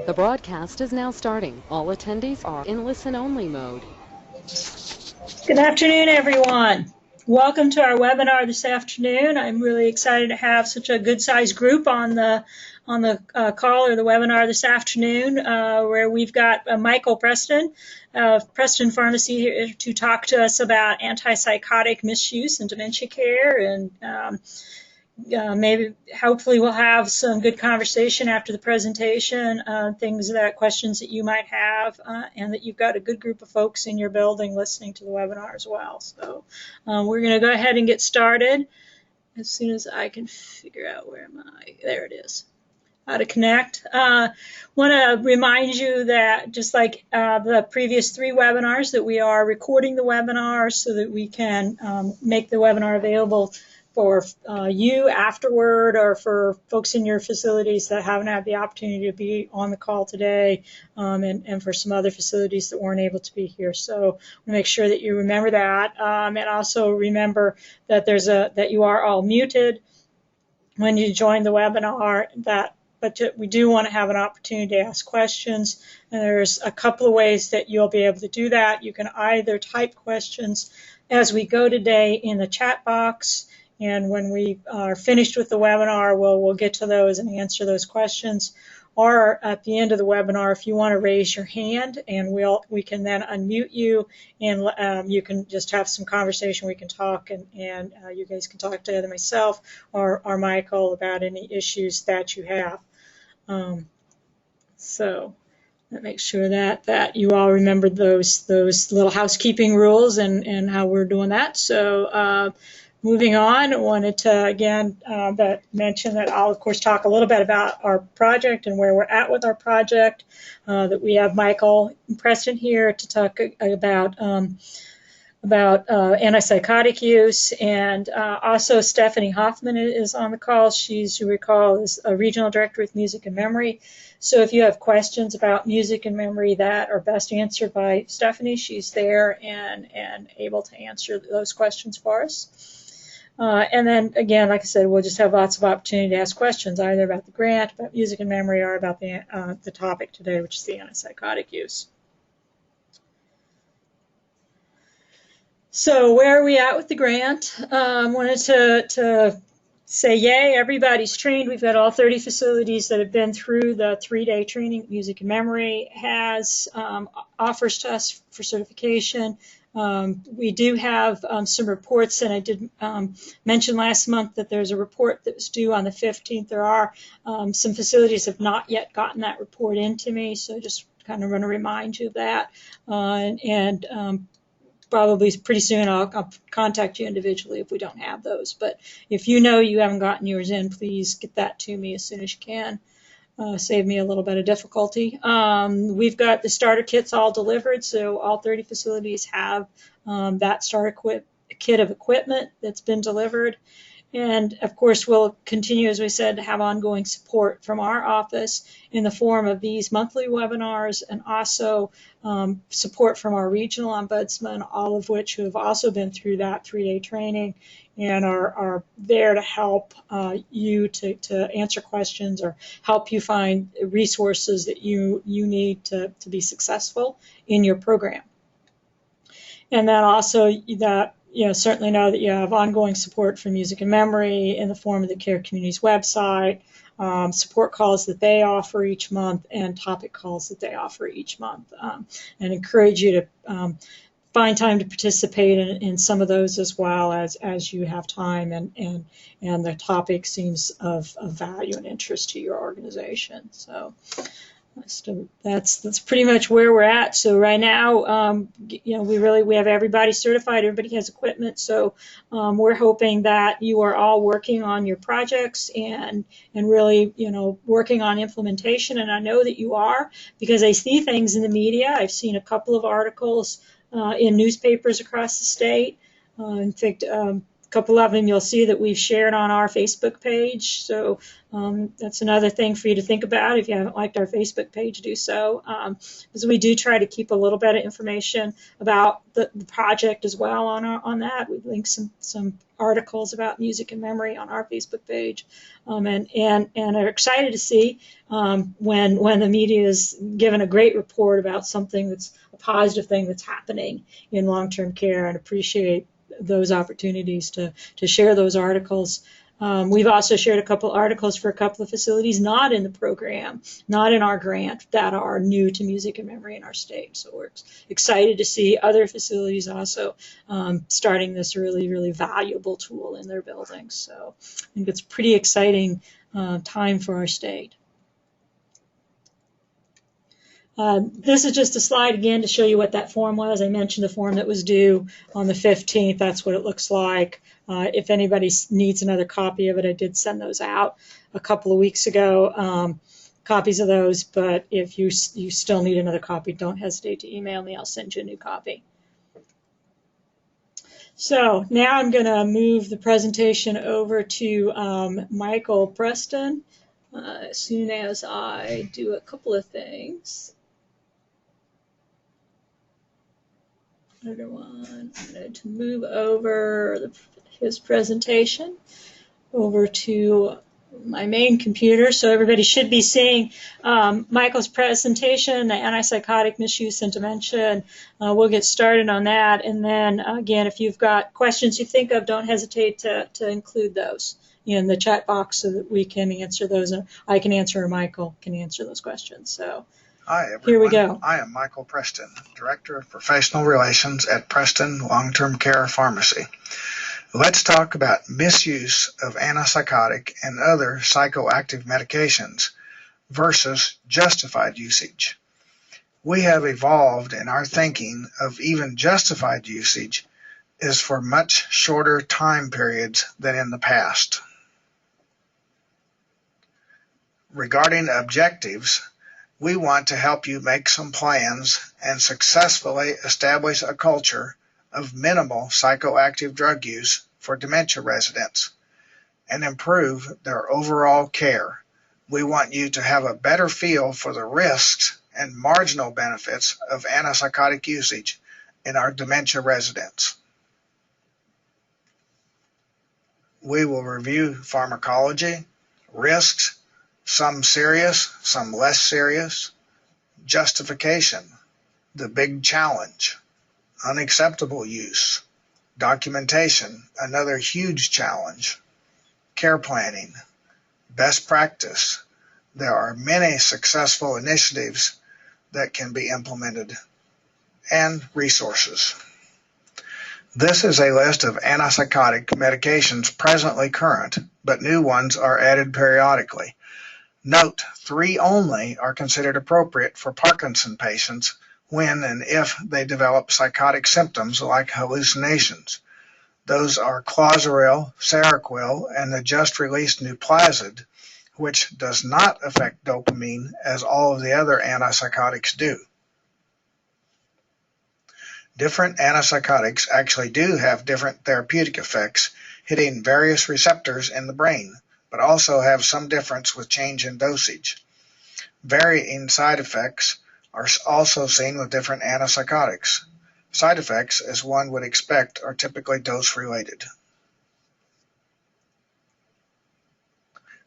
The broadcast is now starting. All attendees are in listen-only mode. Good afternoon, everyone. Welcome to our webinar this afternoon. I'm really excited to have such a good-sized group on the call or the webinar this afternoon, where we've got Michael Preston of Preston Pharmacy here to talk to us about antipsychotic misuse and dementia care, and maybe hopefully we'll have some good conversation after the presentation, questions that you might have, and that you've got a good group of folks in your building listening to the webinar as well. So we're going to go ahead and get started as soon as I can figure out where am I. There it is. How to connect. Want to remind you that just like the previous 3 webinars, that we are recording the webinar so that we can make the webinar available for you afterward, or for folks in your facilities that haven't had the opportunity to be on the call today, and for some other facilities that weren't able to be here. So we make sure that you remember that, and also remember that that you are all muted when you join the webinar. But we do want to have an opportunity to ask questions, and there's a couple of ways that you'll be able to do that. You can either type questions as we go today in the chat box, and when we are finished with the webinar, we'll get to those and answer those questions. Or at the end of the webinar, if you want to raise your hand, and we can then unmute you, and you can just have some conversation. We can talk, and you guys can talk to either myself or Michael about any issues that you have. So that makes sure that you all remember those little housekeeping rules and how we're doing that. So moving on, I wanted to again mention that I'll of course talk a little bit about our project and where we're at with our project. That we have Michael Preston here to talk about antipsychotic use, and also Stephanie Hoffman is on the call. She's, you recall, is a regional director with Music and Memory. So if you have questions about music and memory that are best answered by Stephanie, she's there and able to answer those questions for us. And then again, like I said, we'll just have lots of opportunity to ask questions either about the grant, about music and memory, or about the topic today, which is the antipsychotic use. So where are we at with the grant? Wanted to say yay, everybody's trained. We've got all 30 facilities that have been through the 3-day training. Music and Memory has offers to us for certification. We do have some reports, and I did mention last month that there's a report that was due on the 15th. There are some facilities have not yet gotten that report into me, so just kind of want to remind you of that. Probably pretty soon I'll contact you individually if we don't have those. But if you know you haven't gotten yours in, please get that to me as soon as you can. Save me a little bit of difficulty. We've got the starter kits all delivered, so all 30 facilities have that starter kit of equipment that's been delivered. And of course, we'll continue, as we said, to have ongoing support from our office in the form of these monthly webinars, and also support from our regional ombudsman, all of which who have also been through that 3-day training and are there to help you to answer questions or help you find resources that you need to be successful in your program. And then also that certainly know that you have ongoing support from Music and Memory in the form of the Care Communities website, support calls that they offer each month, and topic calls that they offer each month, and encourage you to find time to participate in some of those as well as you have time and the topic seems of value and interest to your organization. So that's pretty much where we're at. So right now, we have everybody certified. Everybody has equipment. So we're hoping that you are all working on your projects and really, working on implementation. And I know that you are, because I see things in the media. I've seen a couple of articles in newspapers across the state. In fact, couple of them you'll see that we've shared on our Facebook page. So that's another thing for you to think about. If you haven't liked our Facebook page, do so. Because we do try to keep a little bit of information about the project as well on that. We've linked some articles about music and memory on our Facebook page, and are excited to see when the media is given a great report about something that's a positive thing that's happening in long-term care, and appreciate those opportunities to share those articles. We've also shared a couple articles for a couple of facilities not in the program, not in our grant, that are new to music and memory in our state. So we're excited to see other facilities also starting this really, really valuable tool in their buildings. So I think it's a pretty exciting time for our state. This is just a slide again to show you what that form was. I mentioned the form that was due on the 15th. That's what it looks like. If anybody needs another copy of it, I did send those out a couple of weeks ago, copies of those. But if you still need another copy, don't hesitate to email me. I'll send you a new copy. So now I'm going to move the presentation over to Michael Preston as soon as I do a couple of things. Everyone, I'm going to move over his presentation over to my main computer. So everybody should be seeing Michael's presentation, the antipsychotic misuse and dementia. And we'll get started on that. And then, again, if you've got questions you think of, don't hesitate to include those in the chat box so that we can answer those. I can answer, or Michael can answer those questions. So. Hi, everyone. Here we go. I am Michael Preston, Director of Professional Relations at Preston Long-Term Care Pharmacy. Let's talk about misuse of antipsychotic and other psychoactive medications versus justified usage. We have evolved in our thinking of even justified usage is for much shorter time periods than in the past. Regarding objectives, we want to help you make some plans and successfully establish a culture of minimal psychoactive drug use for dementia residents and improve their overall care. We want you to have a better feel for the risks and marginal benefits of antipsychotic usage in our dementia residents. We will review pharmacology, risks, some serious, some less serious, justification, the big challenge, unacceptable use, documentation, another huge challenge, care planning, best practice. There are many successful initiatives that can be implemented, and resources. This is a list of antipsychotic medications presently current, but new ones are added periodically. Note, 3 only are considered appropriate for Parkinson patients when and if they develop psychotic symptoms like hallucinations. Those are Clozaril, Seroquel, and the just-released Nuplazid, which does not affect dopamine as all of the other antipsychotics do. Different antipsychotics actually do have different therapeutic effects, hitting various receptors in the brain, but also have some difference with change in dosage. Varying side effects are also seen with different antipsychotics. Side effects, as one would expect, are typically dose-related.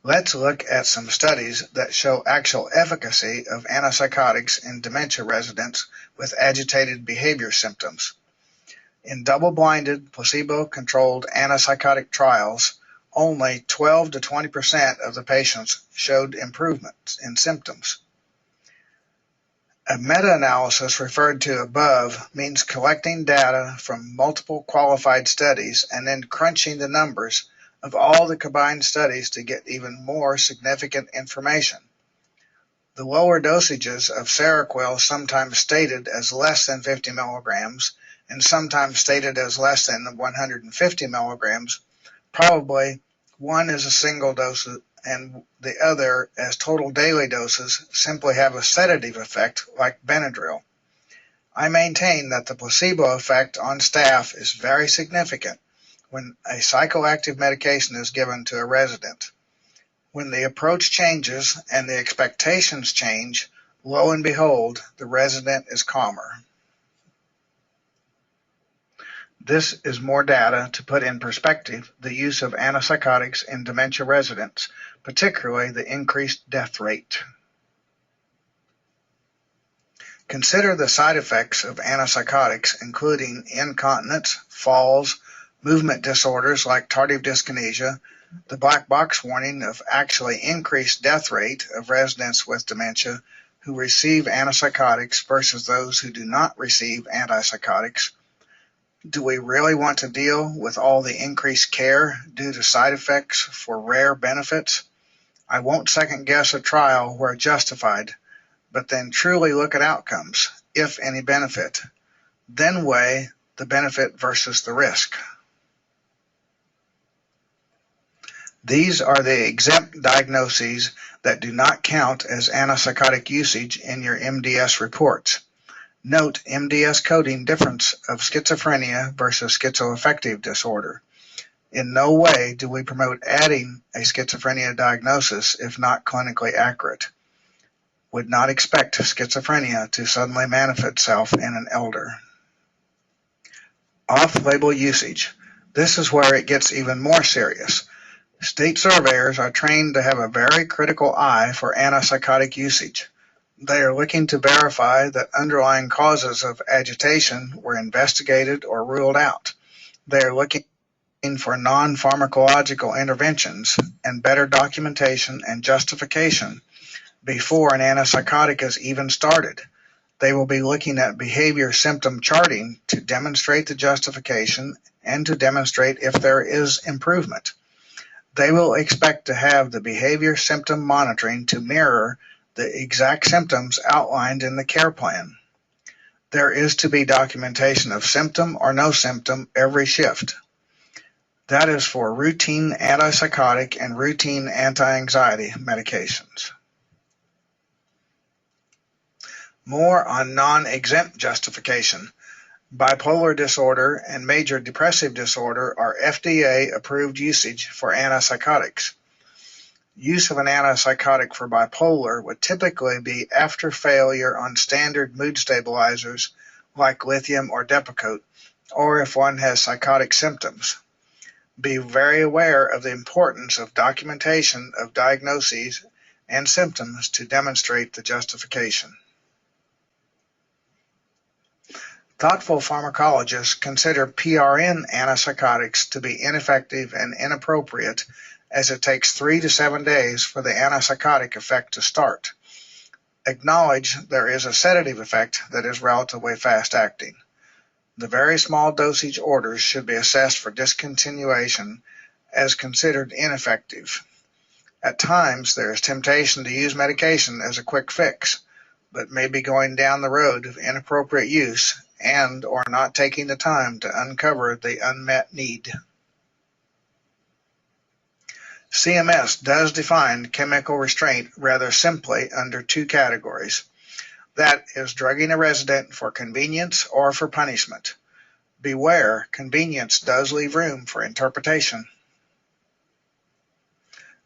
Let's look at some studies that show actual efficacy of antipsychotics in dementia residents with agitated behavior symptoms. In double-blinded, placebo-controlled antipsychotic trials, only 12 to 20% of the patients showed improvements in symptoms. A meta-analysis referred to above means collecting data from multiple qualified studies and then crunching the numbers of all the combined studies to get even more significant information. The lower dosages of Seroquel, sometimes stated as less than 50 milligrams and sometimes stated as less than 150 milligrams, probably one is a single dose and the other as total daily doses, simply have a sedative effect like Benadryl. I maintain that the placebo effect on staff is very significant, when a psychoactive medication is given to a resident. When the approach changes and the expectations change, lo and behold, the resident is calmer. This is more data to put in perspective the use of antipsychotics in dementia residents, particularly the increased death rate. Consider the side effects of antipsychotics, including incontinence, falls, movement disorders like tardive dyskinesia, the black box warning of actually increased death rate of residents with dementia who receive antipsychotics versus those who do not receive antipsychotics. Do we really want to deal with all the increased care due to side effects for rare benefits? I won't second guess a trial where justified, but then truly look at outcomes, if any benefit. Then weigh the benefit versus the risk. These are the exempt diagnoses that do not count as antipsychotic usage in your MDS reports. Note MDS coding difference of schizophrenia versus schizoaffective disorder. In no way do we promote adding a schizophrenia diagnosis if not clinically accurate. Would not expect schizophrenia to suddenly manifest itself in an elder. Off-label usage. This is where it gets even more serious. State surveyors are trained to have a very critical eye for antipsychotic usage. They are looking to verify that underlying causes of agitation were investigated or ruled out. They are looking for non-pharmacological interventions and better documentation and justification before an antipsychotic is even started. They will be looking at behavior symptom charting to demonstrate the justification and to demonstrate if there is improvement. They will expect to have the behavior symptom monitoring to mirror the exact symptoms outlined in the care plan. There is to be documentation of symptom or no symptom every shift. That is for routine antipsychotic and routine anti-anxiety medications. More on non-exempt justification. Bipolar disorder and major depressive disorder are FDA-approved usage for antipsychotics. Use of an antipsychotic for bipolar would typically be after failure on standard mood stabilizers like lithium or Depakote, or if one has psychotic symptoms. Be very aware of the importance of documentation of diagnoses and symptoms to demonstrate the justification. Thoughtful pharmacologists consider PRN antipsychotics to be ineffective and inappropriate, as it takes 3 to 7 days for the antipsychotic effect to start. Acknowledge there is a sedative effect that is relatively fast-acting. The very small dosage orders should be assessed for discontinuation as considered ineffective. At times, there is temptation to use medication as a quick fix, but may be going down the road of inappropriate use and or not taking the time to uncover the unmet need. CMS does define chemical restraint rather simply under 2 categories. That is drugging a resident for convenience or for punishment. Beware, convenience does leave room for interpretation.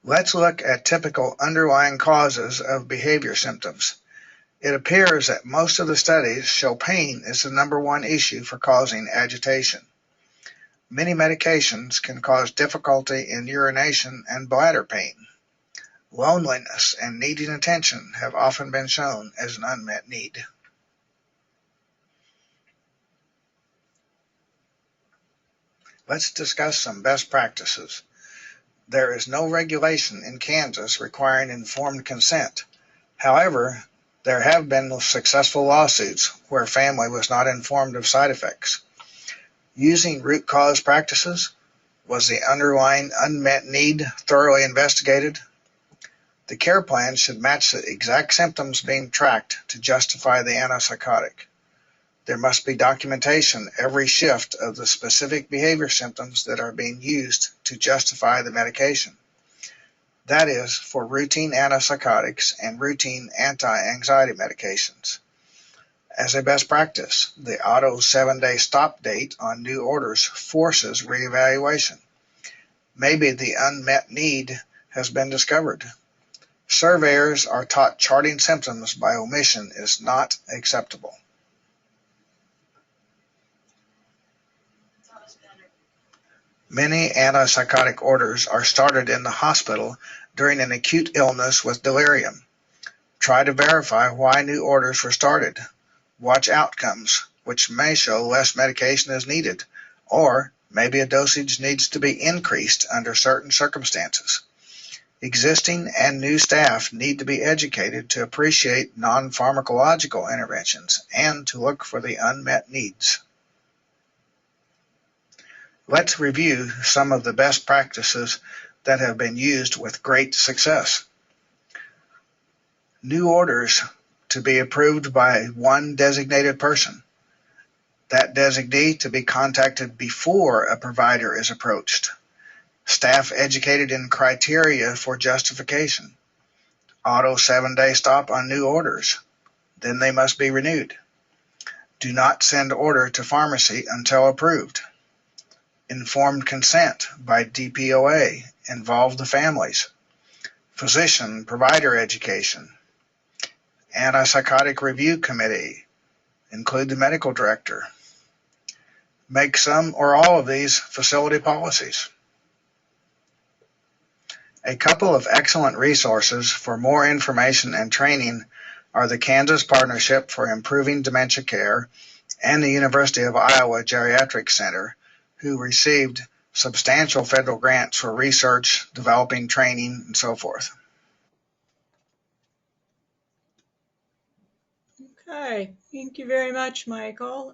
Let's look at typical underlying causes of behavior symptoms. It appears that most of the studies show pain is the #1 issue for causing agitation. Many medications can cause difficulty in urination and bladder pain. Loneliness and needing attention have often been shown as an unmet need. Let's discuss some best practices. There is no regulation in Kansas requiring informed consent. However, there have been successful lawsuits where family was not informed of side effects. Using root cause practices, was the underlying unmet need thoroughly investigated? The care plan should match the exact symptoms being tracked to justify the antipsychotic. There must be documentation every shift of the specific behavior symptoms that are being used to justify the medication. That is for routine antipsychotics and routine anti-anxiety medications. As a best practice, the auto 7-day stop date on new orders forces reevaluation. Maybe the unmet need has been discovered. Surveyors are taught charting symptoms by omission is not acceptable. Many antipsychotic orders are started in the hospital during an acute illness with delirium. Try to verify why new orders were started. Watch outcomes, which may show less medication is needed, or maybe a dosage needs to be increased under certain circumstances. Existing and new staff need to be educated to appreciate non-pharmacological interventions and to look for the unmet needs. Let's review some of the best practices that have been used with great success. New orders to be approved by one designated person. That designee to be contacted before a provider is approached. Staff educated in criteria for justification. Auto 7-day stop on new orders. Then they must be renewed. Do not send order to pharmacy until approved. Informed consent by DPOA. Involve the families. Physician-provider education. Antipsychotic review committee. Include the medical director. Make some or all of these facility policies. A couple of excellent resources for more information and training are the Kansas Partnership for Improving Dementia Care and the University of Iowa Geriatric Center, who received substantial federal grants for research, developing training, and so forth. Okay, thank you very much, Michael.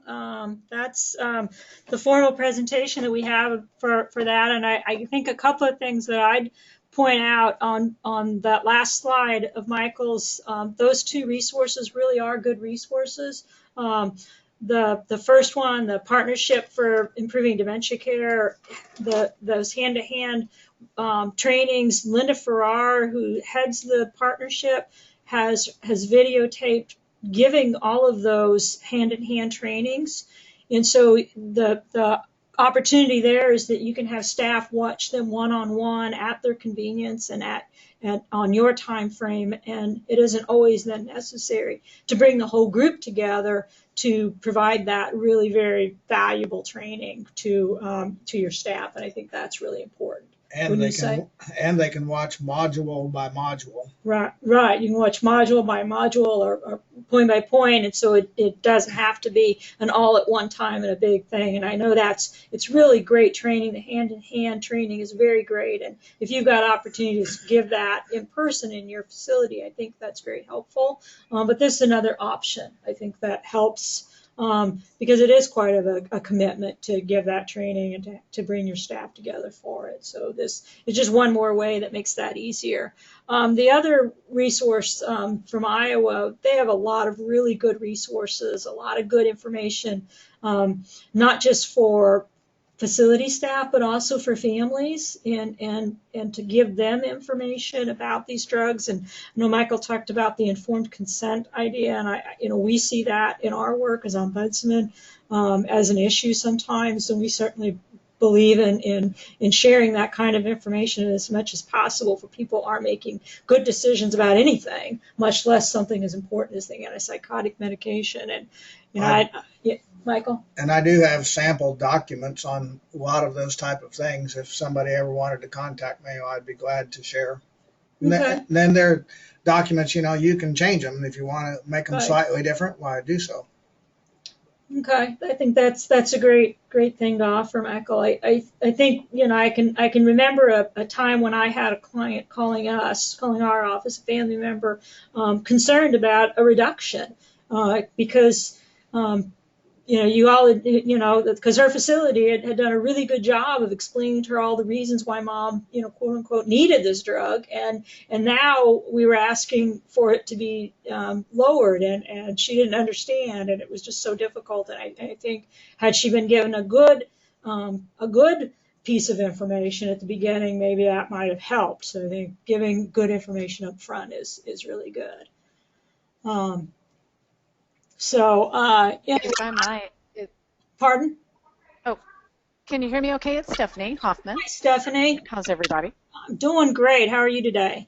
That's the formal presentation that we have for that, and I think a couple of things that I'd point out on that last slide of Michael's, those two resources really are good resources. The first one, the Partnership for Improving Dementia Care, those hand-to-hand trainings, Linda Farrar, who heads the partnership, has videotaped giving all of those hand-in-hand trainings. And so the opportunity there is that you can have staff watch them one-on-one at their convenience and on your time frame, and it isn't always then necessary to bring the whole group together to provide that really very valuable training to your staff, and I think that's really important. And they can watch module by module. Right. You can watch module by module or point by point, and so it doesn't have to be an all at one time and a big thing. And I know it's really great training. The hand-in-hand training is very great, and if you've got opportunities to give that in person in your facility, I think that's very helpful. But this is another option. I think that helps. Because it is quite of a commitment to give that training and to bring your staff together for it. So this is just one more way that makes that easier. The other resource from Iowa, they have a lot of really good resources, a lot of good information, not just for facility staff, but also for families and to give them information about these drugs. And I know Michael talked about the informed consent idea, and we see that in our work as ombudsman as an issue sometimes, and we certainly believe in sharing that kind of information as much as possible for people are making good decisions about anything, much less something as important as the antipsychotic medication. And Michael? And I do have sample documents on a lot of those type of things. If somebody ever wanted to contact me, I'd be glad to share. Okay. Then there are documents, you can change them. If you want to make them slightly different, why do so. Okay, I think that's a great thing to offer, Michael. I think I can remember a time when I had a client calling our office, a family member, concerned about a reduction because because her facility had done a really good job of explaining to her all the reasons why mom, quote unquote, needed this drug. And now we were asking for it to be lowered, and she didn't understand, and it was just so difficult. And I think had she been given a good piece of information at the beginning, maybe that might have helped. So I think giving good information up front is really good. So, If I might, pardon? oh, can you hear me okay? It's Stephanie Hoffman. Hi, Stephanie. How's everybody? I'm doing great. How are you today?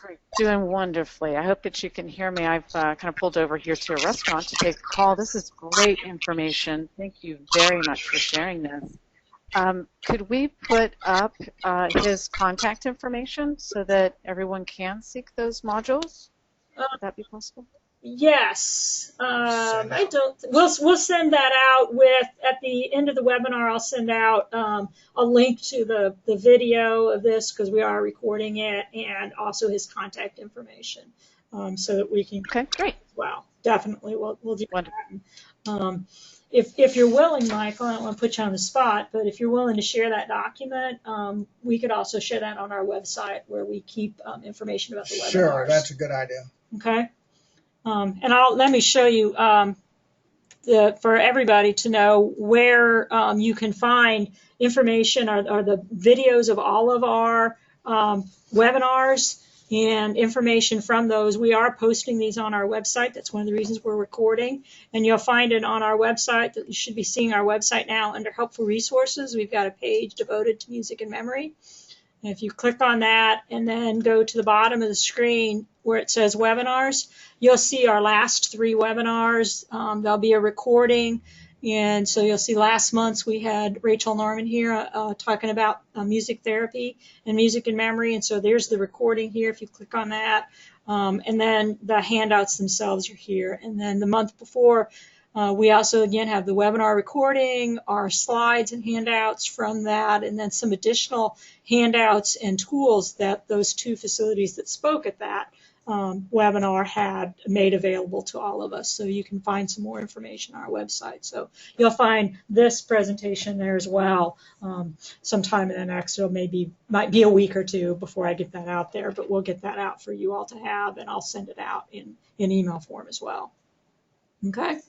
Great. Doing wonderfully. I hope that you can hear me. I've kind of pulled over here to a restaurant to take a call. This is great information. Thank you very much for sharing this. Could we put up his contact information so that everyone can seek those modules? Would that be possible? Yes. I don't. We'll send that out at the end of the webinar. I'll send out a link to the video of this because we are recording it, and also his contact information, so that we can. Okay, great. Well, definitely we'll do Wonderful. that. If you're willing, Michael, I don't want to put you on the spot, but if you're willing to share that document, we could also share that on our website where we keep information about the webinars. Sure, that's a good idea. Okay. And let me show you for everybody to know where you can find information or the videos of all of our webinars and information from those. We are posting these on our website. That's one of the reasons we're recording. And you'll find it on our website. That you should be seeing our website now under Helpful Resources. We've got a page devoted to music and memory. And if you click on that and then go to the bottom of the screen where it says webinars, you'll see our last 3 webinars. There'll be a recording. And so you'll see last month's we had Rachel Norman here talking about music therapy and music and memory. And so there's the recording here if you click on that. And then the handouts themselves are here. And then the month before, we also, again, have the webinar recording, our slides and handouts from that, and then some additional handouts and tools that those 2 facilities that spoke at that webinar had made available to all of us. So you can find some more information on our website. So you'll find this presentation there as well sometime in the next, so might be a week or 2 before I get that out there, but we'll get that out for you all to have, and I'll send it out in email form as well. Okay.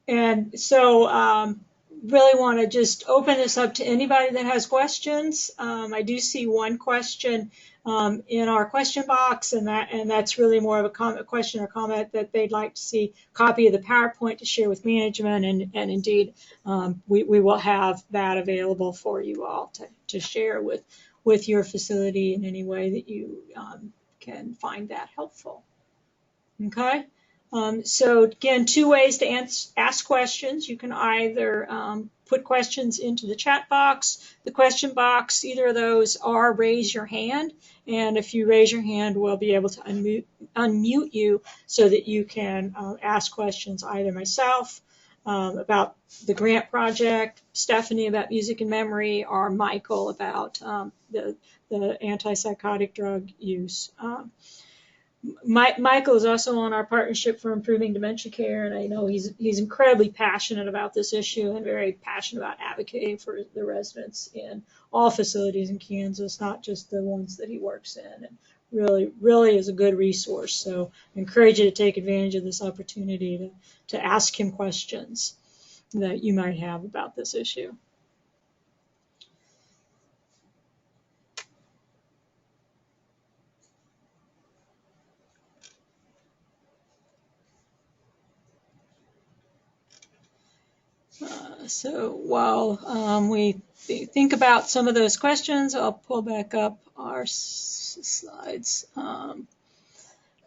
And so really want to just open this up to anybody that has questions. I do see one question in our question box, and that's really more of a question or comment that they'd like to see a copy of the PowerPoint to share with management, and indeed we will have that available for you all to share with your facility in any way that you can find that helpful. Okay. So again, 2 ways to ask questions. You can either put questions into the chat box, the question box, either of those, or raise your hand. And if you raise your hand, we'll be able to unmute you so that you can ask questions, either myself about the grant project, Stephanie about music and memory, or Michael about the antipsychotic drug use. Michael is also on our Partnership for Improving Dementia Care, and I know he's incredibly passionate about this issue and very passionate about advocating for the residents in all facilities in Kansas, not just the ones that he works in, and really is a good resource. So I encourage you to take advantage of this opportunity to ask him questions that you might have about this issue. So while we think about some of those questions, I'll pull back up our slides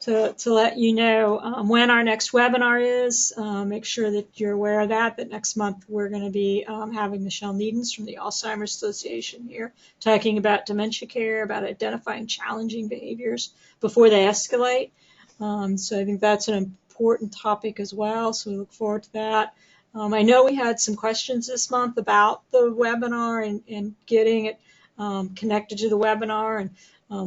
to let you know when our next webinar is. Make sure that you're aware of that next month we're going to be having Michelle Needens from the Alzheimer's Association here talking about dementia care, about identifying challenging behaviors before they escalate. So I think that's an important topic as well, so we look forward to that. I know we had some questions this month about the webinar and getting it connected to the webinar, and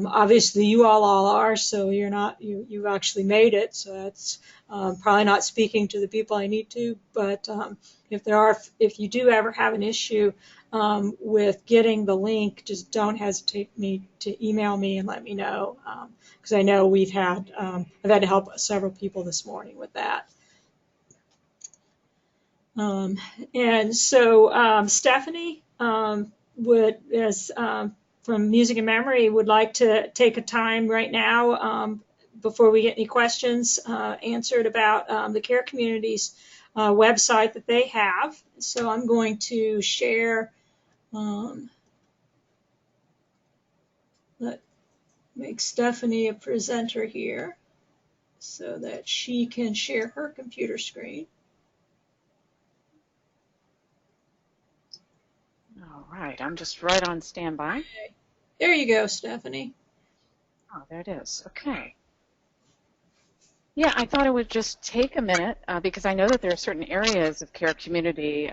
obviously you all are, so you've actually made it, so that's probably not speaking to the people I need to, but if you do ever have an issue with getting the link, just don't hesitate to email me and let me know, because I know I've had to help several people this morning with that. And so Stephanie from Music and Memory would like to take a time right now before we get any questions answered about the Care Communities website that they have. So I'm going to share, make Stephanie a presenter here so that she can share her computer screen. All right, I'm just right on standby. Okay. There you go, Stephanie. Oh, there it is. Okay. Yeah, I thought it would just take a minute because I know that there are certain areas of Care Community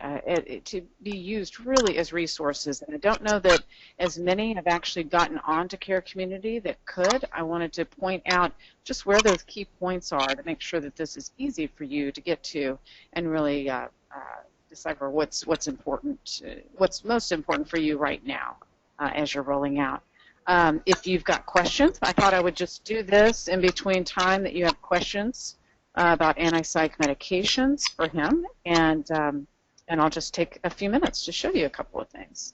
to be used really as resources, and I don't know that as many have actually gotten onto Care Community that could. I wanted to point out just where those key points are to make sure that this is easy for you to get to and really decipher what's important, what's most important for you right now as you're rolling out. If you've got questions, I thought I would just do this in between time that you have questions about anti-psych medications for him, and I'll just take a few minutes to show you a couple of things.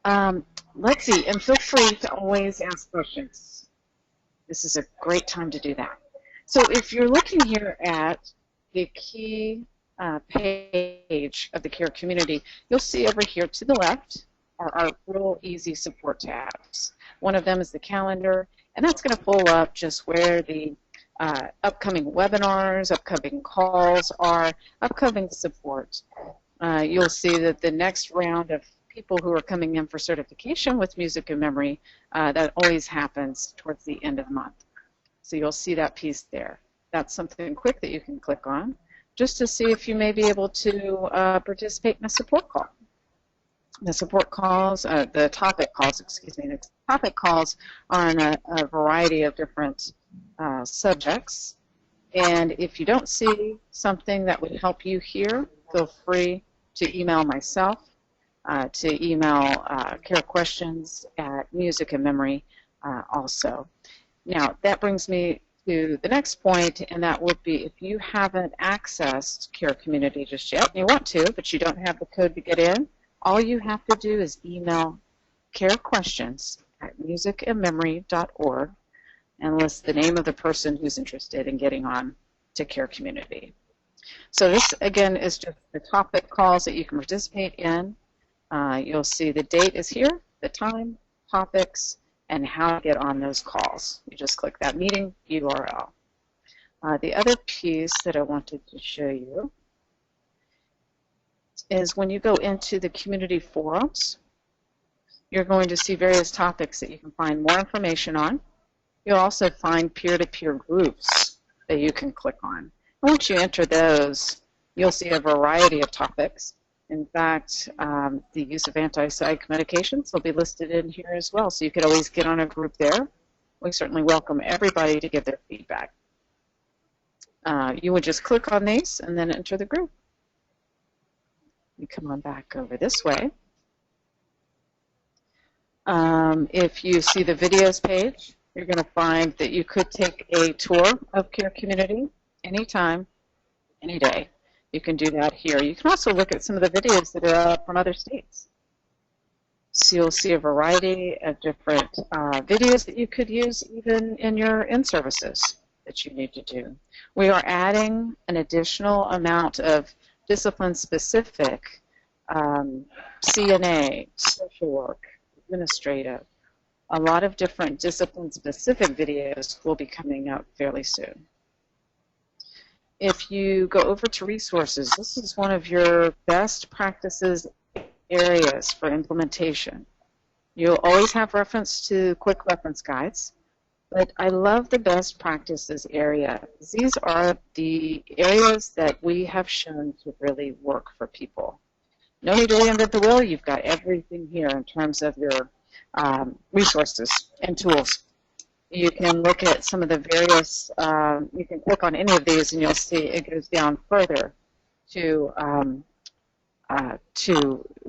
Let's see, and feel free to always ask questions. This is a great time to do that. So if you're looking here at the key page of the Care Community, you'll see over here to the left are our real easy support tabs. One of them is the calendar, and that's going to pull up just where the upcoming webinars, upcoming calls are, upcoming support. You'll see that the next round of people who are coming in for certification with Music and Memory, that always happens towards the end of the month. So you'll see that piece there. That's something quick that you can click on just to see if you may be able to participate in a support call. The support calls, the topic calls, excuse me, the topic calls are on a variety of different subjects. And if you don't see something that would help you here, feel free to email myself, to email Care Questions at Music and Memory also. Now, that brings me to the next point, and that would be if you haven't accessed Care Community just yet, and you want to, but you don't have the code to get in, all you have to do is email carequestions@musicandmemory.org and list the name of the person who's interested in getting on to Care Community. So this, again, is just the topic calls that you can participate in. You'll see the date is here, the time, topics, and how to get on those calls. You just click that meeting URL. The other piece that I wanted to show you is when you go into the community forums, you're going to see various topics that you can find more information on. You'll also find peer-to-peer groups that you can click on. And once you enter those, you'll see a variety of topics. In fact, the use of anti-psych medications will be listed in here as well, so you could always get on a group there. We certainly welcome everybody to give their feedback. You would just click on these and then enter the group. You come on back over this way. If you see the videos page, you're going to find that you could take a tour of Care Community anytime, any day. You can do that here. You can also look at some of the videos that are from other states. So you'll see a variety of different videos that you could use even in your in-services that you need to do. We are adding an additional amount of discipline-specific CNA, social work, administrative. A lot of different discipline-specific videos will be coming out fairly soon. If you go over to resources, this is one of your best practices areas for implementation. You'll always have reference to quick reference guides, but I love the best practices area. These are the areas that we have shown to really work for people. No need to reinvent the wheel. You've got everything here in terms of your resources and tools. You can look at some of the various, you can click on any of these and you'll see it goes down further to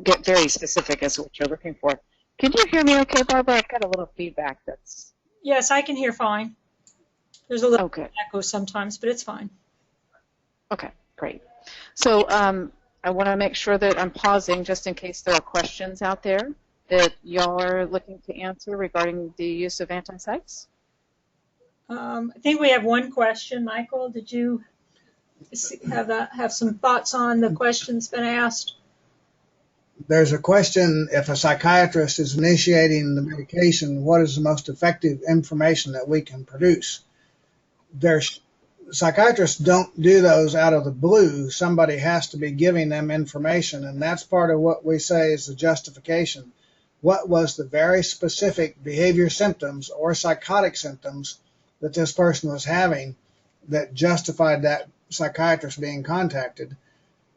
get very specific as to what you're looking for. Can you hear me okay, Barbara? I've got a little feedback that's... Yes, I can hear fine. There's a little echo sometimes, but it's fine. Okay, great. So I want to make sure that I'm pausing just in case there are questions out there that y'all are looking to answer regarding the use of anti-psychs. I think we have one question. Michael, did you have some thoughts on the question that's been asked? There's a question, if a psychiatrist is initiating the medication, what is the most effective information that we can produce? Psychiatrists don't do those out of the blue. Somebody has to be giving them information, and that's part of what we say is the justification. What was the very specific behavior symptoms or psychotic symptoms that this person was having that justified that psychiatrist being contacted?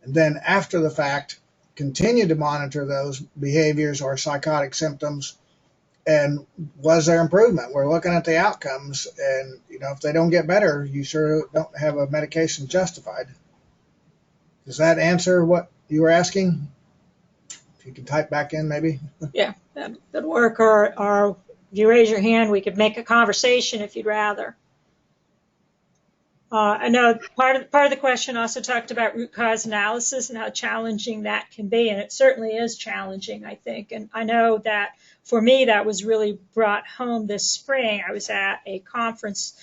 And then after the fact, continue to monitor those behaviors or psychotic symptoms, and was there improvement? We're looking at the outcomes, and if they don't get better, you sure don't have a medication justified. Does that answer what you were asking? If you can type back in, maybe. Yeah, that'd work. Or if you raise your hand, we could make a conversation if you'd rather. I know part of the question also talked about root cause analysis and how challenging that can be, and it certainly is challenging, I think. And I know that for me, that was really brought home this spring. I was at a conference,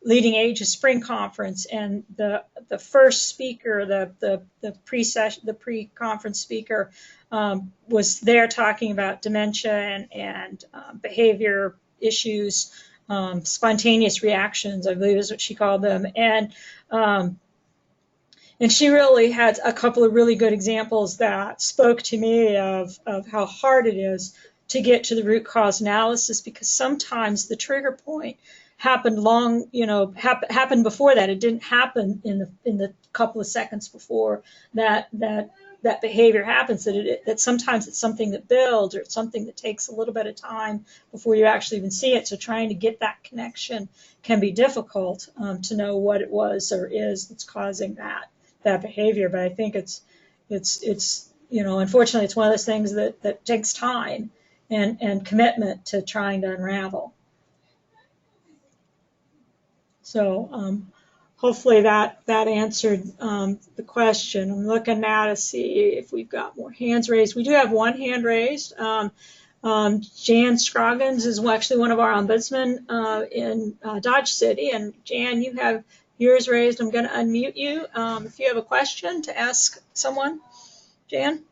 Leading Ages Spring Conference, and the first speaker, the pre-conference speaker, was there talking about dementia and behavior issues. Spontaneous reactions, I believe is what she called them. And she really had a couple of really good examples that spoke to me of how hard it is to get to the root cause analysis, because sometimes the trigger point happened happened before that. It didn't happen in the couple of seconds before that behavior happens, that sometimes it's something that builds, or it's something that takes a little bit of time before you actually even see it. So trying to get that connection can be difficult, to know what it was or is that's causing that behavior. But I think it's unfortunately, it's one of those things that takes time and commitment to trying to unravel. So hopefully that answered the question. I'm looking now to see if we've got more hands raised. We do have one hand raised. Jan Scroggins is actually one of our ombudsmen in Dodge City. And Jan, you have yours raised. I'm going to unmute you if you have a question to ask someone. Jan?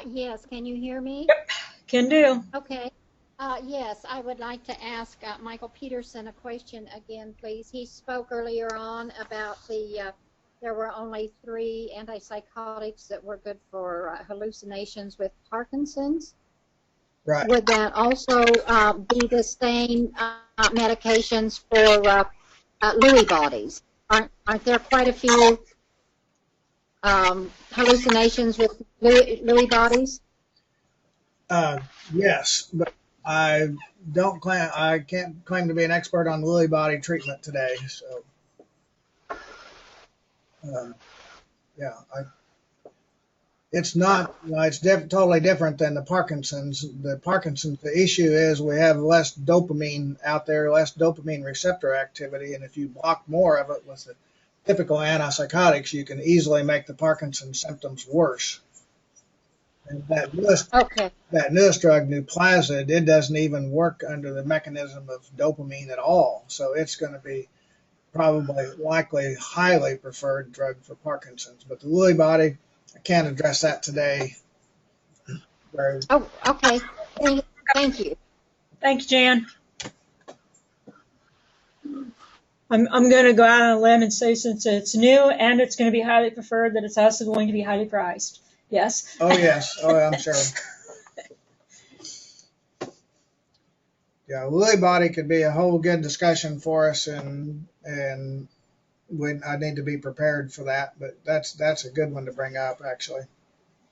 Yes, can you hear me? Yep, can do. Okay. Yes, I would like to ask Michael Peterson a question again, please. He spoke earlier on about there were only 3 antipsychotics that were good for hallucinations with Parkinson's. Right. Would that also be the same medications for Lewy bodies? Aren't there quite a few hallucinations with Lewy bodies? Yes, but I can't claim to be an expert on Lewy body treatment today. So, it's not. It's totally different than the Parkinson's. The issue is we have less dopamine out there, less dopamine receptor activity, and if you block more of it with the typical antipsychotics, you can easily make the Parkinson's symptoms worse. And that newest drug, Nuplazid, it doesn't even work under the mechanism of dopamine at all. So it's going to be likely highly preferred drug for Parkinson's. But the Lewy body, I can't address that today. Oh, okay. Thank you. Thank you, Jan. I'm going to go out on a limb and say, since it's new and it's going to be highly preferred, that it's also going to be highly priced. Yes? Oh, yes. Oh, I'm sure. Yeah, Lewy body could be a whole good discussion for us, and I need to be prepared for that. But that's a good one to bring up, actually.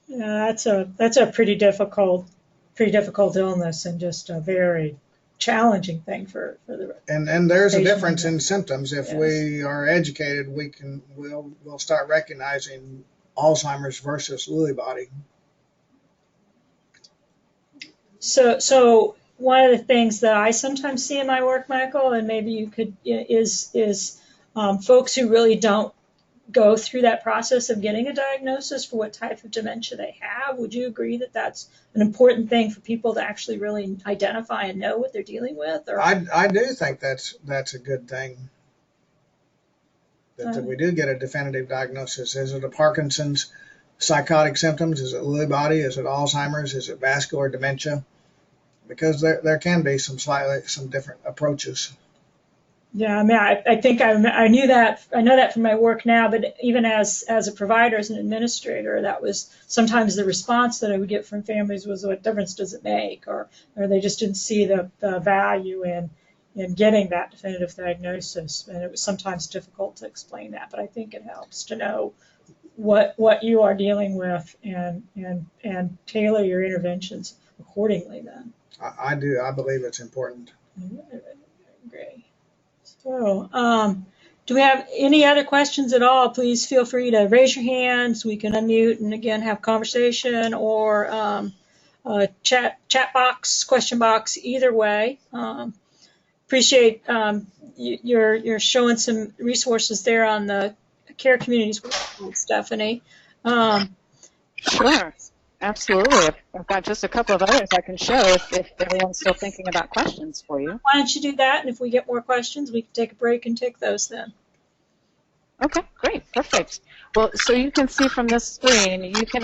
Yeah, that's a pretty difficult illness, and just a very challenging thing for the. And there's a difference in symptoms. If Yes. we are educated, we'll start recognizing Alzheimer's versus Lewy body. So one of the things that I sometimes see in my work, Michael, and maybe you could, is folks who really don't go through that process of getting a diagnosis for what type of dementia they have? Would you agree that that's an important thing for people to actually really identify and know what they're dealing with? Or I do think that's a good thing, that we do get a definitive diagnosis. Is it a Parkinson's, psychotic symptoms? Is it Lewy body? Is it Alzheimer's? Is it vascular dementia? Because there can be some different approaches. Yeah, I mean, I think I knew that. I know that from my work now, but even as a provider, as an administrator, that was sometimes the response that I would get from families was, what difference does it make? Or they just didn't see the value in getting that definitive diagnosis. And it was sometimes difficult to explain that, but I think it helps to know what you are dealing with and tailor your interventions accordingly then. I do. I believe it's important. Great. So, do we have any other questions at all? Please feel free to raise your hands. We can unmute and again have conversation or chat box, question box, either way. Appreciate you're showing some resources there on the Care Communities website, Stephanie. Sure, absolutely. I've got just a couple of others I can show if everyone's still thinking about questions for you. Why don't you do that? And if we get more questions, we can take a break and take those then. Okay, great, perfect. Well, so you can see from this screen, you can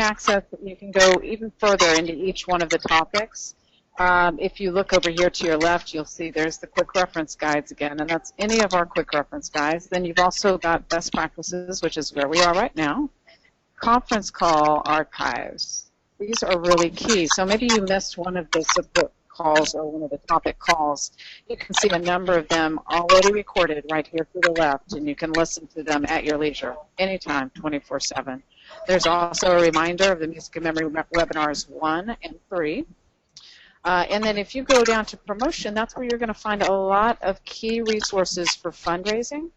go even further into each one of the topics. If you look over here to your left, you'll see there's the quick reference guides again, and that's any of our quick reference guides. Then you've also got best practices, which is where we are right now. Conference call archives. These are really key. So maybe you missed one of the support calls or one of the topic calls. You can see a number of them already recorded right here to the left, and you can listen to them at your leisure, anytime, 24/7. There's also a reminder of the Music and Memory webinars 1 and 3. And then if you go down to promotion, that's where you're going to find a lot of key resources for fundraising,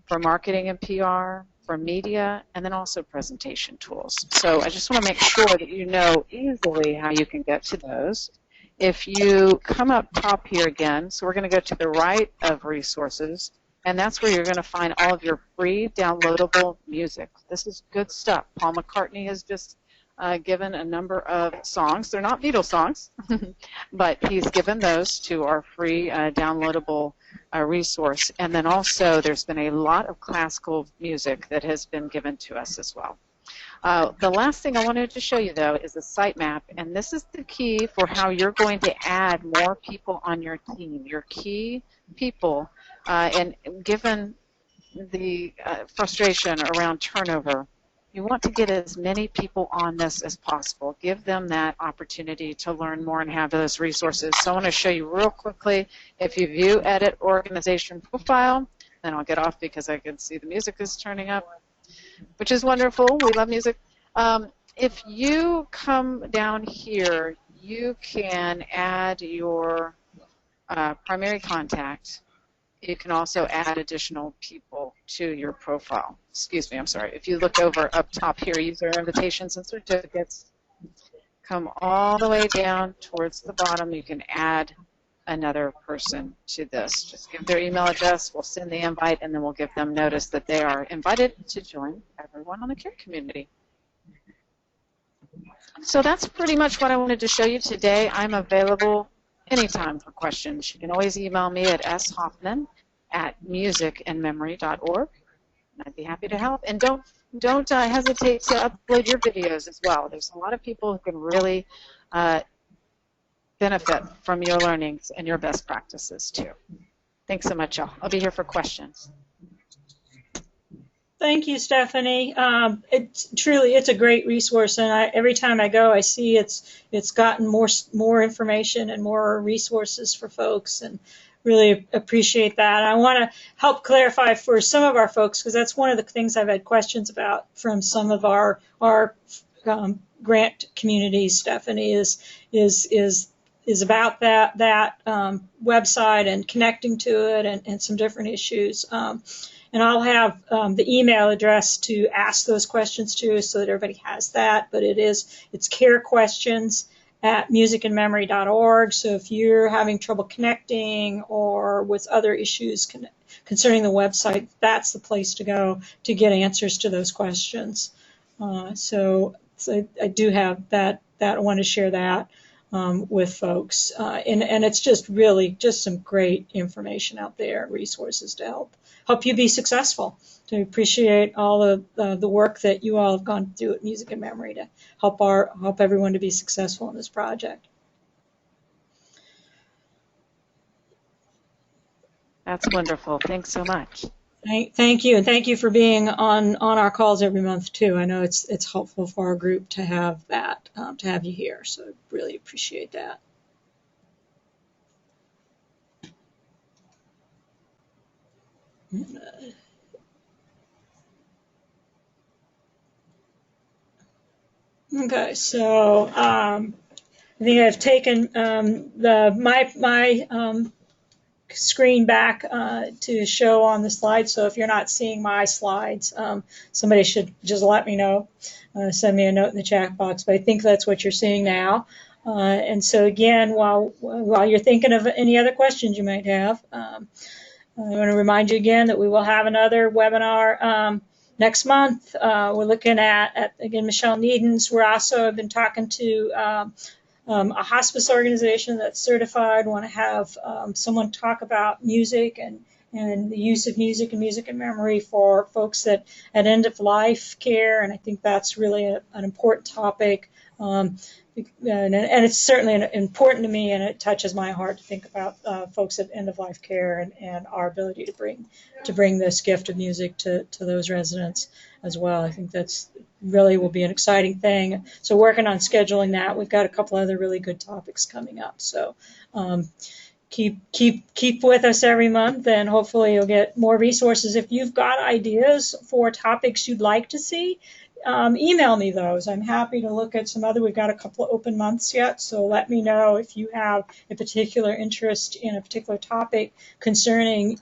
for marketing and PR, for media, and then also presentation tools. So I just want to make sure that you know easily how you can get to those. If you come up top here again, so we're going to go to the right of resources, and that's where you're going to find all of your free downloadable music. This is good stuff. Paul McCartney has just given a number of songs. They're not Beatles songs, but he's given those to our free downloadable resource. And then also there's been a lot of classical music that has been given to us as well. The last thing I wanted to show you, though, is the sitemap, and this is the key for how you're going to add more people on your team, your key people. And given the frustration around turnover, you want to get as many people on this as possible. Give them that opportunity to learn more and have those resources. So I want to show you real quickly. If you view Edit Organization Profile, then I'll get off because I can see the music is turning up, which is wonderful. We love music. If you come down here, you can add your primary contact. You can also add additional people to your profile. Excuse me, I'm sorry. If you look over up top here, user invitations and certificates, come all the way down towards the bottom. You can add another person to this. Just give their email address, we'll send the invite, and then we'll give them notice that they are invited to join everyone on the Care Community. So that's pretty much what I wanted to show you today. I'm available anytime for questions. You can always email me at shoffman@musicandmemory.org. I'd be happy to help. And don't hesitate to upload your videos as well. There's a lot of people who can really benefit from your learnings and your best practices too. Thanks so much, y'all. I'll be here for questions. Thank you, Stephanie. It's a great resource, and every time I go, I see it's gotten more information and more resources for folks, and really appreciate that. I want to help clarify for some of our folks, because that's one of the things I've had questions about from some of our grant communities. Stephanie is about that website and connecting to it and some different issues. And I'll have the email address to ask those questions to so that everybody has that. But it's care questions at musicandmemory.org. So if you're having trouble connecting or with other issues concerning the website, that's the place to go to get answers to those questions. So I do have that. I want to share that with folks, and it's just really just some great information out there, resources to help you be successful. To appreciate all of the work that you all have gone through at Music and Memory to help everyone to be successful in this project. That's wonderful. Thanks so much. Thank you, and thank you for being on our calls every month too. I know it's helpful for our group to have that, to have you here. So I really appreciate that. Okay, so I think I've taken my screen back to show on the slide. So if you're not seeing my slides, somebody should just let me know. Send me a note in the chat box. But I think that's what you're seeing now. And so again, while you're thinking of any other questions you might have, I want to remind you again that we will have another webinar next month. We're looking at again, Michelle Needens. We're also have been talking to a hospice organization that's certified. Want to have someone talk about music and the use of music and music and memory for folks at end of life care. And I think that's really an important topic. And it's certainly important to me, and it touches my heart to think about folks at end of life care and our ability to bring this gift of music to those residents as well. I think that's really will be an exciting thing. So working on scheduling that. We've got a couple other really good topics coming up. So keep with us every month, and hopefully you'll get more resources. If you've got ideas for topics you'd like to see, email me those. I'm happy to look at some other. We've got a couple of open months yet, so let me know if you have a particular interest in a particular topic concerning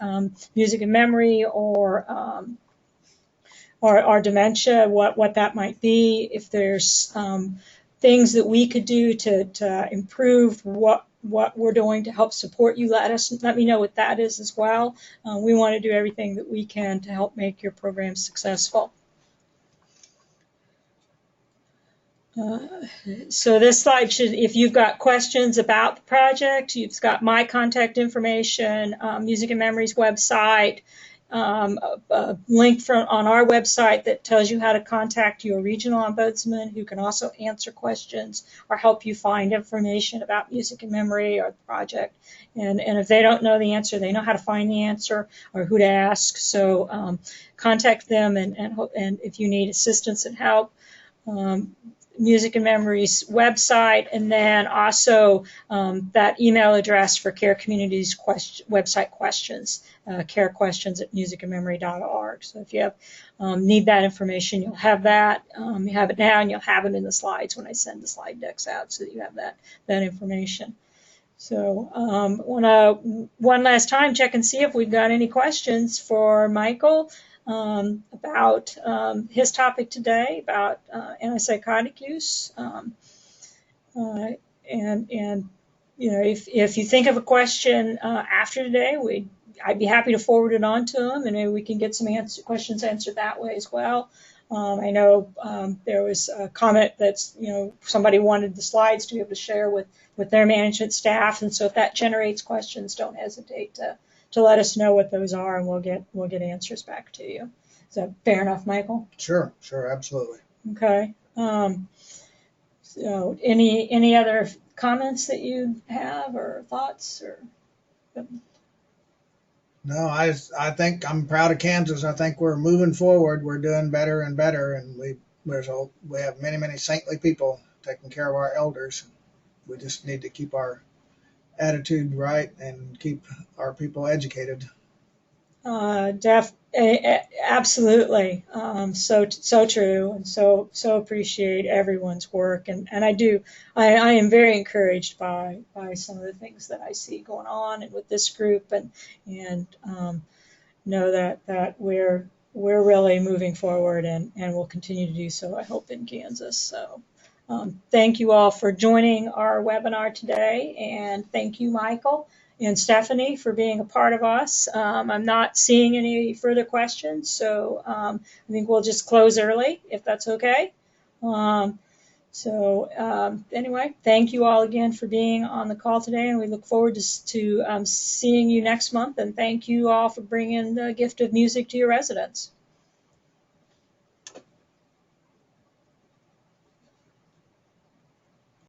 music and memory or dementia, what that might be. If there's things that we could do to improve what we're doing to help support you, let me know what that is as well. We want to do everything that we can to help make your program successful. So this slide should, if you've got questions about the project, you've got my contact information, Music and Memory's website, a link on our website that tells you how to contact your regional ombudsman, who can also answer questions or help you find information about Music and Memory or the project. And if they don't know the answer, they know how to find the answer or who to ask. So contact them, and if you need assistance and help. Music and Memory's website, and then also that email address for Care Community's website questions, carequestions@musicandmemory.org. So if you need that information, you'll have that. You have it now, and you'll have it in the slides when I send the slide decks out, so that you have that information. So want to one last time check and see if we've got any questions for Michael. About his topic today about antipsychotic use, and you know, if you think of a question after today, I'd be happy to forward it on to him, and maybe we can get some questions answered that way as well. I know there was a comment that's, you know, somebody wanted the slides to be able to share with their management staff, and so if that generates questions, don't hesitate to let us know what those are, and we'll get answers back to you. Is that fair enough, Michael? Sure, absolutely. Okay. So any other comments that you have or thoughts or? No, I think I'm proud of Kansas. I think we're moving forward. We're doing better and better, and we have many saintly people taking care of our elders. We just need to keep our attitude right and keep our people educated. Absolutely. So true, and so appreciate everyone's work, and I am very encouraged by some of the things that I see going on and with this group, and know that we're really moving forward, and will continue to do so, I hope, in Kansas. So Thank you all for joining our webinar today, and thank you, Michael and Stephanie, for being a part of us. I'm not seeing any further questions, so I think we'll just close early, if that's okay. Anyway, thank you all again for being on the call today, and we look forward to seeing you next month, and thank you all for bringing the gift of music to your residents.